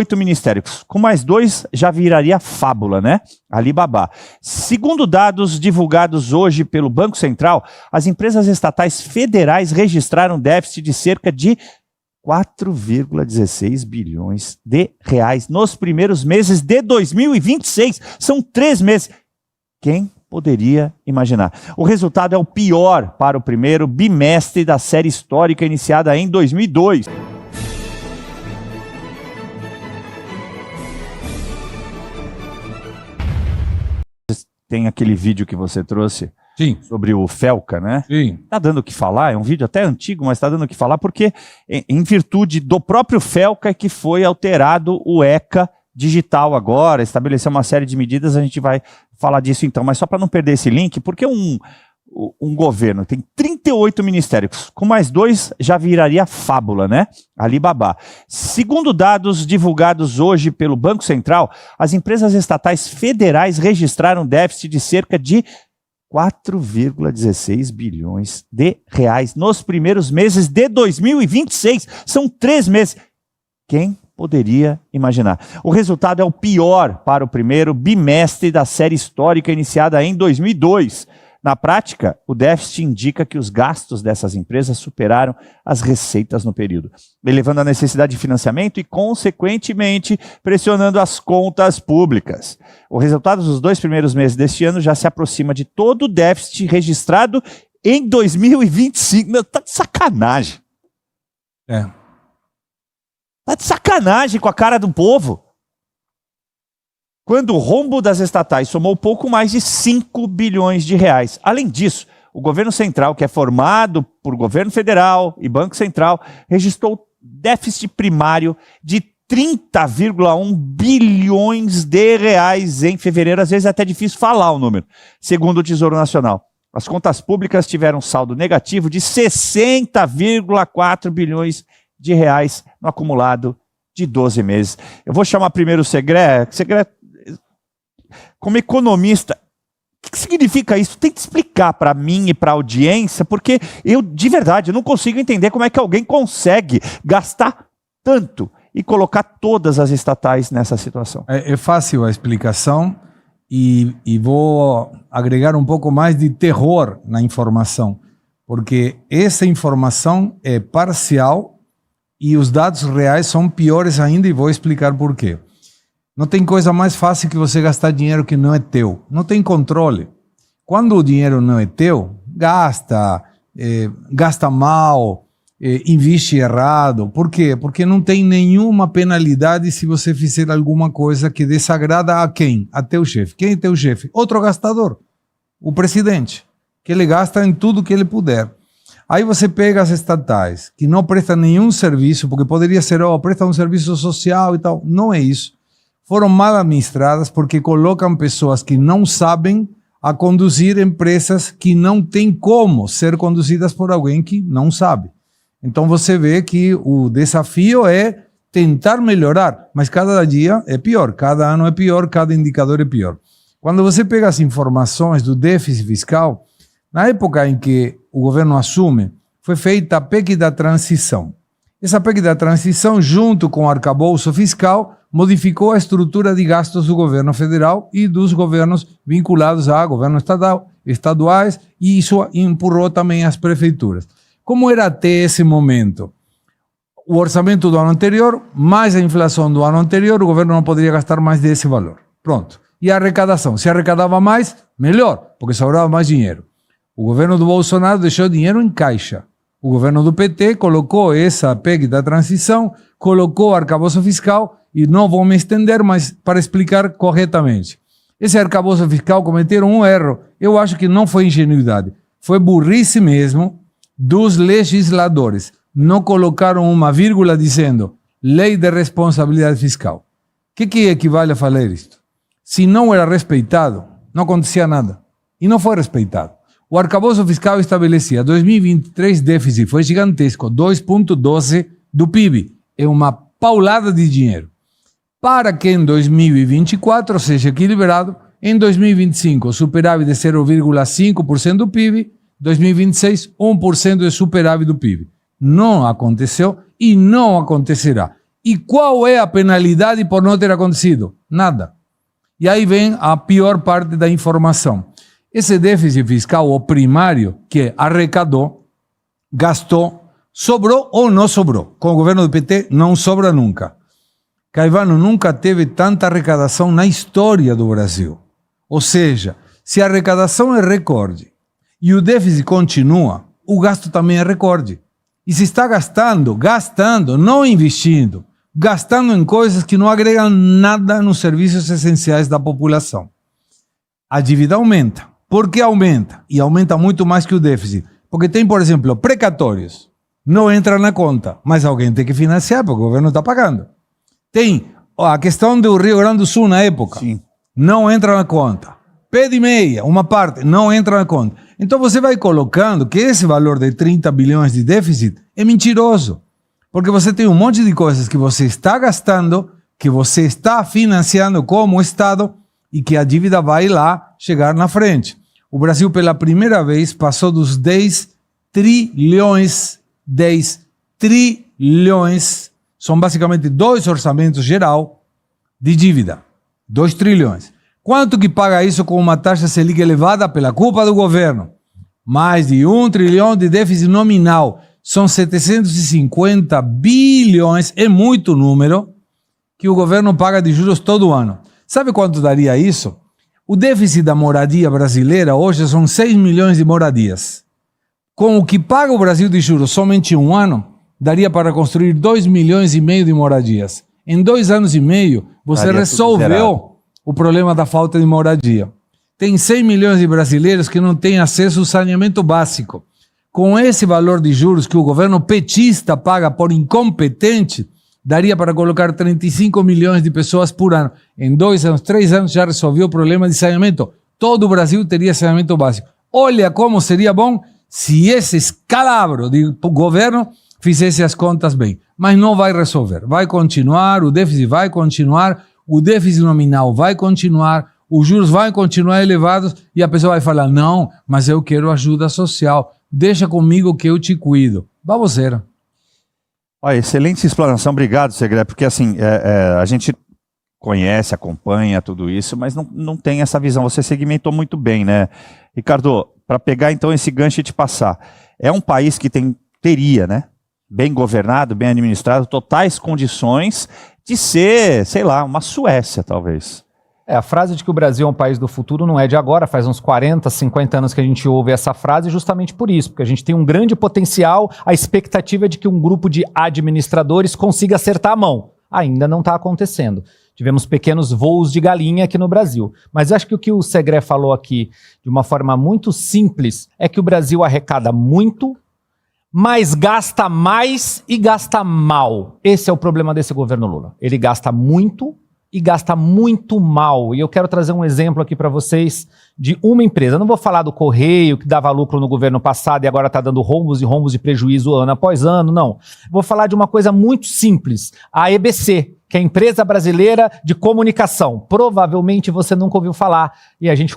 8 ministérios. Com mais 2, já viraria fábula, né? Alibaba. Segundo dados divulgados hoje pelo Banco Central, as empresas estatais federais registraram déficit de cerca de 4,16 bilhões de reais nos primeiros meses de 2026. São 3 meses. Quem poderia imaginar? O resultado é o pior para o primeiro bimestre da série histórica iniciada em 2002. Tem aquele vídeo que você trouxe. Sim. Sobre o Felca, né? Sim. Tá dando o que falar, é um vídeo até antigo, mas tá dando o que falar porque em virtude do próprio Felca que foi alterado o ECA digital agora, estabeleceu uma série de medidas, a gente vai falar disso então, mas só para não perder esse link, porque um governo tem 38 ministérios, com mais 2 já viraria fábula, né? Alibaba. Segundo dados divulgados hoje pelo Banco Central, as empresas estatais federais registraram déficit de cerca de 4,16 bilhões de reais nos primeiros meses de 2026. São 3 meses. Quem poderia imaginar? O resultado é o pior para o primeiro bimestre da série histórica iniciada em 2002. Na prática, o déficit indica que os gastos dessas empresas superaram as receitas no período, elevando a necessidade de financiamento e, consequentemente, pressionando as contas públicas. O resultado dos 2 primeiros meses deste ano já se aproxima de todo o déficit registrado em 2025. Meu, tá de sacanagem. Tá de sacanagem com a cara do povo. Quando o rombo das estatais somou pouco mais de 5 bilhões de reais. Além disso, o governo central, que é formado por governo federal e Banco Central, registrou déficit primário de 30,1 bilhões de reais em fevereiro. Às vezes é até difícil falar o número, segundo o Tesouro Nacional. As contas públicas tiveram saldo negativo de 60,4 bilhões de reais no acumulado de 12 meses. Eu vou chamar primeiro o Segré. Segré, como economista, o que significa isso? Tem que explicar para mim e para a audiência, porque eu, de verdade, eu não consigo entender como é que alguém consegue gastar tanto e colocar todas as estatais nessa situação. É fácil a explicação e vou agregar um pouco mais de terror na informação, porque essa informação é parcial e os dados reais são piores ainda e vou explicar por quê. Não tem coisa mais fácil que você gastar dinheiro que não é teu. Não tem controle. Quando o dinheiro não é teu, gasta mal, investe errado. Por quê? Porque não tem nenhuma penalidade se você fizer alguma coisa que desagrada a quem? A teu chefe. Quem é teu chefe? Outro gastador. O presidente. Que ele gasta em tudo que ele puder. Aí você pega as estatais, que não prestam nenhum serviço, porque poderia ser, presta um serviço social e tal. Não é isso. Foram mal administradas porque colocam pessoas que não sabem a conduzir empresas que não têm como ser conduzidas por alguém que não sabe. Então você vê que o desafio é tentar melhorar, mas cada dia é pior, cada ano é pior, cada indicador é pior. Quando você pega as informações do déficit fiscal, na época em que o governo assume, foi feita a PEC da transição. Essa PEC da transição, junto com o arcabouço fiscal, modificou a estrutura de gastos do governo federal e dos governos vinculados a governo estaduais, e isso empurrou também as prefeituras. Como era até esse momento? O orçamento do ano anterior, mais a inflação do ano anterior, o governo não poderia gastar mais desse valor. Pronto. E a arrecadação? Se arrecadava mais, melhor, porque sobrava mais dinheiro. O governo do Bolsonaro deixou dinheiro em caixa. O governo do PT colocou essa PEC da transição, colocou o arcabouço fiscal, e não vou me estender, mas para explicar corretamente. Esse arcabouço fiscal cometeram um erro. Eu acho que não foi ingenuidade. Foi burrice mesmo dos legisladores. Não colocaram uma vírgula dizendo lei de responsabilidade fiscal. O que equivale a falar isto? Se não era respeitado, não acontecia nada. E não foi respeitado. O arcabouço fiscal estabelecia 2023 déficit, foi gigantesco, 2,12% do PIB. É uma paulada de dinheiro. Para que em 2024 seja equilibrado, em 2025 superávit de 0,5% do PIB, 2026 1% de superávit do PIB. Não aconteceu e não acontecerá. E qual é a penalidade por não ter acontecido? Nada. E aí vem a pior parte da informação. Esse déficit fiscal, o primário, que arrecadou, gastou, sobrou ou não sobrou. Com o governo do PT, não sobra nunca. Caivano, nunca teve tanta arrecadação na história do Brasil. Ou seja, se a arrecadação é recorde e o déficit continua, o gasto também é recorde. E se está gastando, não investindo, gastando em coisas que não agregam nada nos serviços essenciais da população. A dívida aumenta. Por que aumenta? E aumenta muito mais que o déficit. Porque tem, por exemplo, precatórios. Não entra na conta, mas alguém tem que financiar, porque o governo está pagando. Tem a questão do Rio Grande do Sul na época. Sim. Não entra na conta. Pé de meia, uma parte, não entra na conta. Então você vai colocando que esse valor de 30 bilhões de déficit é mentiroso. Porque você tem um monte de coisas que você está gastando, que você está financiando como Estado e que a dívida vai lá chegar na frente. O Brasil, pela primeira vez, passou dos 10 trilhões, são basicamente 2 orçamentos geral de dívida. 2 trilhões. Quanto que paga isso com uma taxa Selic elevada pela culpa do governo? Mais de 1 trilhão de déficit nominal. São 750 bilhões, é muito número, que o governo paga de juros todo ano. Sabe quanto daria isso? O déficit da moradia brasileira hoje são 6 milhões de moradias. Com o que paga o Brasil de juros somente um ano, daria para construir 2 milhões e meio de moradias. Em 2 anos e meio, você resolveu o problema da falta de moradia. Tem 100 milhões de brasileiros que não têm acesso ao saneamento básico. Com esse valor de juros que o governo petista paga por incompetente, daria para colocar 35 milhões de pessoas por ano. Em 2 anos, 3 anos já resolveu o problema de saneamento. Todo o Brasil teria saneamento básico. Olha como seria bom se esse escalabro de governo fizesse as contas bem. Mas não vai resolver. Vai continuar, o déficit vai continuar, o déficit nominal vai continuar, os juros vão continuar elevados e a pessoa vai falar, não, mas eu quero ajuda social. Deixa comigo que eu te cuido. Baboseira. Olha, excelente explanação, obrigado, Segré, porque assim, a gente conhece, acompanha tudo isso, mas não tem essa visão, você segmentou muito bem, né? Ricardo, para pegar então esse gancho e te passar, é um país que teria, né, bem governado, bem administrado, totais condições de ser, sei lá, uma Suécia, talvez. A frase de que o Brasil é um país do futuro não é de agora, faz uns 40, 50 anos que a gente ouve essa frase justamente por isso, porque a gente tem um grande potencial, a expectativa é de que um grupo de administradores consiga acertar a mão. Ainda não está acontecendo. Tivemos pequenos voos de galinha aqui no Brasil. Mas acho que o que o Segré falou aqui, de uma forma muito simples, é que o Brasil arrecada muito, mas gasta mais e gasta mal. Esse é o problema desse governo Lula. Ele gasta muito e gasta muito mal. E eu quero trazer um exemplo aqui para vocês de uma empresa. Eu não vou falar do Correio, que dava lucro no governo passado e agora está dando rombos e rombos de prejuízo ano após ano, não. Vou falar de uma coisa muito simples. A EBC, que é a Empresa Brasileira de Comunicação. Provavelmente você nunca ouviu falar e a gente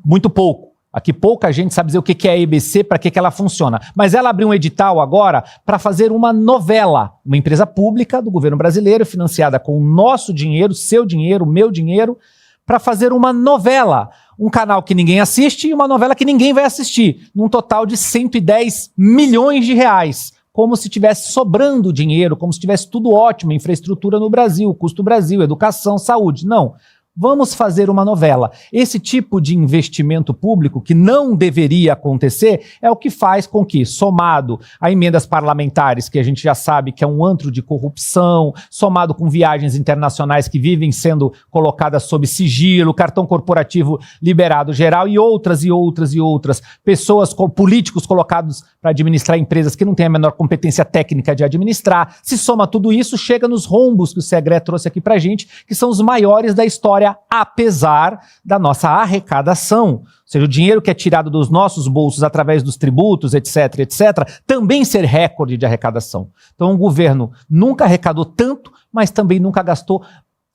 muito pouco. Aqui pouca gente sabe dizer o que é a EBC, para que ela funciona. Mas ela abriu um edital agora para fazer uma novela, uma empresa pública do governo brasileiro, financiada com o nosso dinheiro, seu dinheiro, meu dinheiro, para fazer uma novela. Um canal que ninguém assiste e uma novela que ninguém vai assistir, num total de 110 milhões de reais. Como se tivesse sobrando dinheiro, como se tivesse tudo ótimo, infraestrutura no Brasil, custo Brasil, educação, saúde. Não. Vamos fazer uma novela. Esse tipo de investimento público, que não deveria acontecer, é o que faz com que, somado a emendas parlamentares, que a gente já sabe que é um antro de corrupção, somado com viagens internacionais que vivem sendo colocadas sob sigilo, cartão corporativo liberado geral e outras, pessoas, políticos colocados para administrar empresas que não têm a menor competência técnica de administrar. Se soma tudo isso, chega nos rombos que o Segré trouxe aqui para a gente, que são os maiores da história, apesar da nossa arrecadação. Ou seja, o dinheiro que é tirado dos nossos bolsos através dos tributos, etc., também ser recorde de arrecadação. Então o governo nunca arrecadou tanto, mas também nunca gastou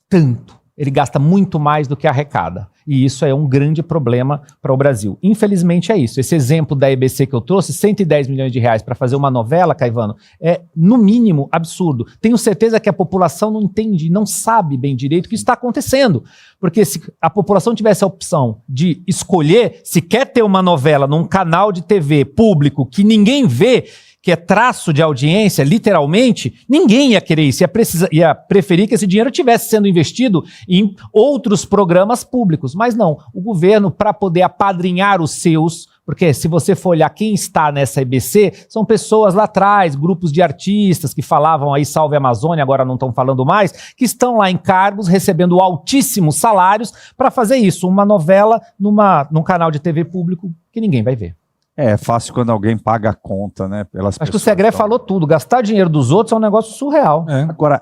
tanto. Ele gasta muito mais do que arrecada. E isso é um grande problema para o Brasil. Infelizmente é isso. Esse exemplo da EBC que eu trouxe, 110 milhões de reais para fazer uma novela, Caivano, é no mínimo absurdo. Tenho certeza que a população não entende, não sabe bem direito o que está acontecendo. Porque se a população tivesse a opção de escolher se quer ter uma novela num canal de TV público que ninguém vê, que é traço de audiência, literalmente, ninguém ia querer isso, ia preferir que esse dinheiro estivesse sendo investido em outros programas públicos. Mas não, o governo, para poder apadrinhar os seus, porque se você for olhar quem está nessa EBC, são pessoas lá atrás, grupos de artistas que falavam aí Salve Amazônia, agora não estão falando mais, que estão lá em cargos recebendo altíssimos salários para fazer isso, uma novela num canal de TV público que ninguém vai ver. É fácil quando alguém paga a conta, né? Acho que o Segré falou tudo. Gastar dinheiro dos outros é um negócio surreal. Agora,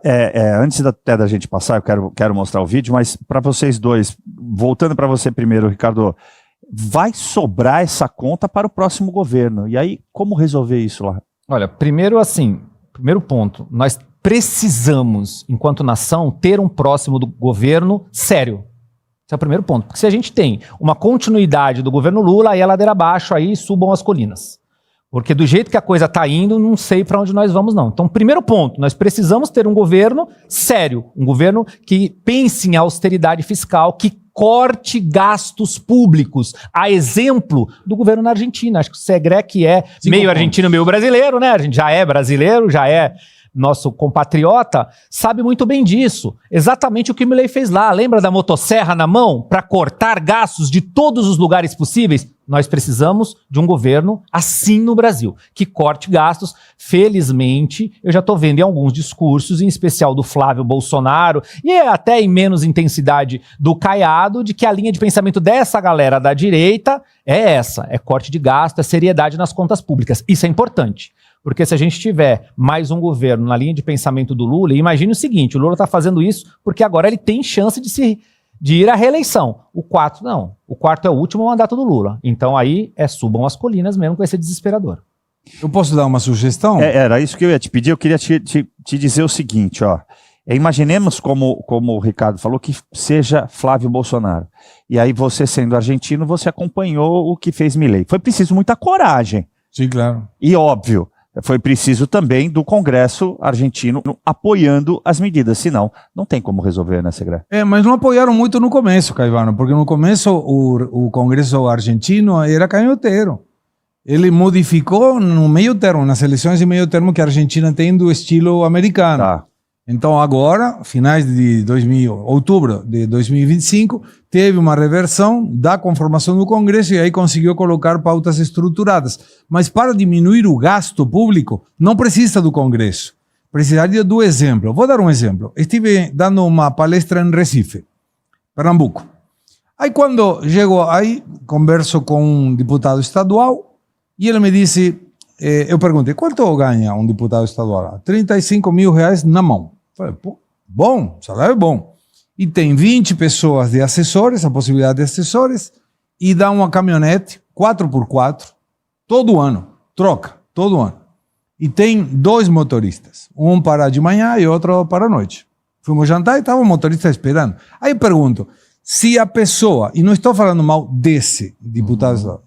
antes até da gente passar, eu quero mostrar o vídeo, mas para vocês dois, voltando para você primeiro, Ricardo, vai sobrar essa conta para o próximo governo. E aí, como resolver isso lá? Olha, primeiro ponto, nós precisamos, enquanto nação, ter um próximo do governo sério. Esse é o primeiro ponto. Porque se a gente tem uma continuidade do governo Lula, aí é ladeira abaixo, aí subam as colinas. Porque do jeito que a coisa está indo, não sei para onde nós vamos, não. Então, primeiro ponto, nós precisamos ter um governo sério, um governo que pense em austeridade fiscal, que corte gastos públicos, a exemplo do governo na Argentina. Acho que o Segré, que é meio argentino, meio brasileiro, né? A gente já é brasileiro, já é nosso compatriota, sabe muito bem disso. Exatamente o que o Milei fez lá. Lembra da motosserra na mão para cortar gastos de todos os lugares possíveis? Nós precisamos de um governo assim no Brasil, que corte gastos. Felizmente, eu já estou vendo em alguns discursos, em especial do Flávio Bolsonaro, e até em menos intensidade do Caiado, de que a linha de pensamento dessa galera da direita é essa, é corte de gasto, é seriedade nas contas públicas. Isso é importante. Porque se a gente tiver mais um governo na linha de pensamento do Lula, imagine o seguinte, o Lula está fazendo isso porque agora ele tem chance de ir à reeleição. O quarto não. O quarto é o último mandato do Lula. Então aí subam as colinas mesmo, que vai ser desesperador. Eu posso dar uma sugestão? Era isso que eu ia te pedir. Eu queria te dizer o seguinte, ó. Imaginemos, como o Ricardo falou, que seja Flávio Bolsonaro. E aí você, sendo argentino, você acompanhou o que fez Milei. Foi preciso muita coragem. Sim, claro. E óbvio, foi preciso também do Congresso argentino apoiando as medidas, senão não tem como resolver, né, Segré? Mas não apoiaram muito no começo, Caivano, porque no começo o Congresso argentino era canhoteiro. Ele modificou no meio termo, nas eleições de meio termo que a Argentina tem do estilo americano. Tá. Então agora, finais de outubro de 2025, teve uma reversão da conformação do Congresso e aí conseguiu colocar pautas estruturadas. Mas para diminuir o gasto público, não precisa do Congresso. Precisaria do exemplo. Vou dar um exemplo. Estive dando uma palestra em Recife, Pernambuco. Aí quando chego aí, converso com um deputado estadual e ele me disse... eu perguntei, quanto ganha um deputado estadual? 35 mil reais na mão. Falei, pô, bom, salário é bom. E tem 20 pessoas de assessores, a possibilidade de assessores, e dá uma caminhonete 4x4, todo ano, troca, todo ano. E tem 2 motoristas, um para de manhã e outro para a noite. Fomos jantar e estava o motorista esperando. Aí eu pergunto, se a pessoa, e não estou falando mal desse deputado estadual,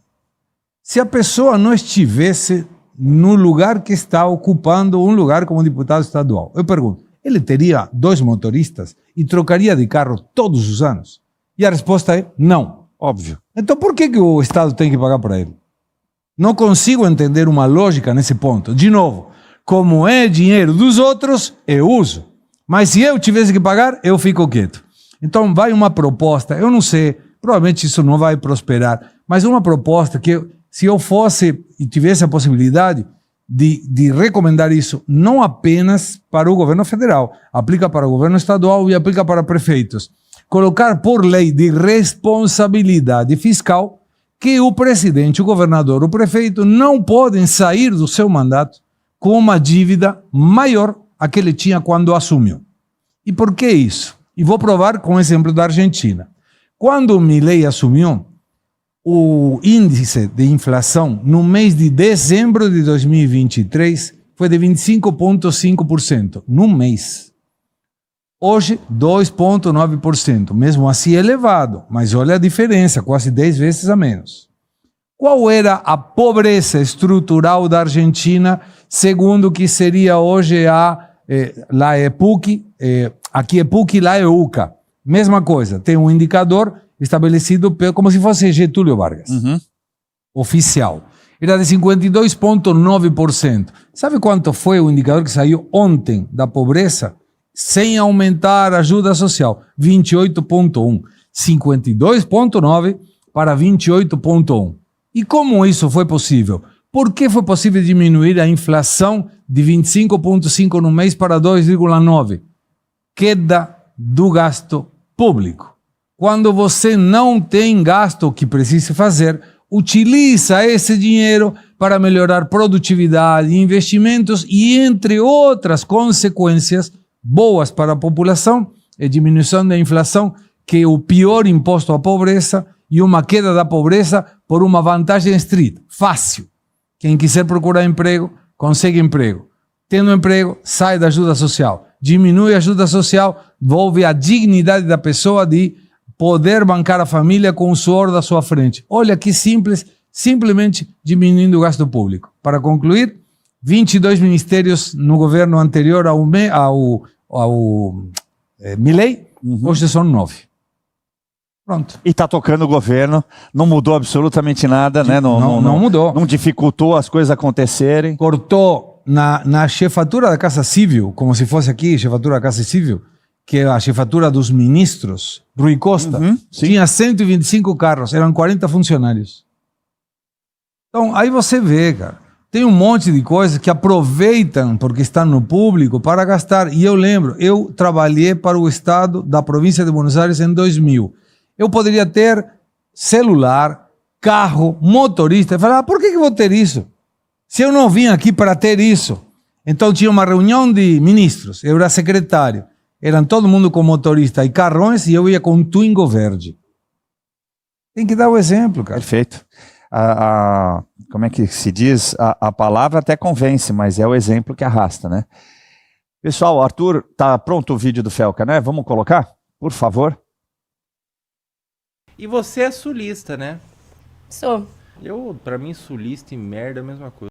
se a pessoa não estivesse no lugar que está ocupando um lugar como deputado estadual. Eu pergunto, ele teria 2 motoristas e trocaria de carro todos os anos? E a resposta é não. Óbvio. Então por que o Estado tem que pagar para ele? Não consigo entender uma lógica nesse ponto. De novo, como é dinheiro dos outros, eu uso. Mas se eu tivesse que pagar, eu fico quieto. Então vai uma proposta, eu não sei, provavelmente isso não vai prosperar, mas uma proposta que... Se eu fosse e tivesse a possibilidade de recomendar isso, não apenas para o governo federal, aplica para o governo estadual e aplica para prefeitos. Colocar por lei de responsabilidade fiscal que o presidente, o governador, o prefeito não podem sair do seu mandato com uma dívida maior a que ele tinha quando assumiu. E por que isso? E vou provar com o exemplo da Argentina. Quando o Milei assumiu, o índice de inflação no mês de dezembro de 2023 foi de 25,5%, num mês. Hoje, 2,9%. Mesmo assim, é elevado. Mas olha a diferença, quase 10 vezes a menos. Qual era a pobreza estrutural da Argentina, segundo o que seria hoje lá é PUC, aqui é PUC, lá é UCA. Mesma coisa, tem um indicador estabelecido como se fosse Getúlio Vargas, oficial. Era de 52,9%. Sabe quanto foi o indicador que saiu ontem da pobreza? Sem aumentar a ajuda social, 28,1%. 52,9% para 28,1%. E como isso foi possível? Por que foi possível diminuir a inflação de 25,5% no mês para 2,9%? Queda do gasto público. Quando você não tem gasto que precise fazer, utiliza esse dinheiro para melhorar produtividade, investimentos e, entre outras consequências boas para a população, é diminuição da inflação, que é o pior imposto à pobreza, e uma queda da pobreza por uma vantagem estrita, fácil. Quem quiser procurar emprego, consegue emprego. Tendo emprego, sai da ajuda social. Diminui a ajuda social, envolve a dignidade da pessoa de poder bancar a família com o suor da sua frente. Olha que simples, simplesmente diminuindo o gasto público. Para concluir, 22 ministérios no governo anterior ao Milei, hoje são 9. Pronto. E está tocando o governo, não mudou absolutamente nada, né? Não mudou. Não dificultou as coisas acontecerem. Cortou na chefatura da Casa Civil, como se fosse aqui, chefatura da Casa Civil, que é a chefatura dos ministros, Rui Costa, tinha 125 carros, eram 40 funcionários. Então, aí você vê, cara, tem um monte de coisas que aproveitam porque estão no público para gastar. E eu lembro, eu trabalhei para o Estado da província de Buenos Aires em 2000. Eu poderia ter celular, carro, motorista. Eu falava, por que eu vou ter isso? Se eu não vim aqui para ter isso. Então tinha uma reunião de ministros, eu era secretário. Eram todo mundo com motorista e carrões e eu ia com um Twingo verde. Tem que dar o exemplo, cara. Perfeito. Como é que se diz? A palavra até convence, mas é o exemplo que arrasta, né? Pessoal, Arthur, tá pronto o vídeo do Felca, né? Vamos colocar? Por favor. E você é sulista, né? Sou. Pra mim, sulista e merda é a mesma coisa.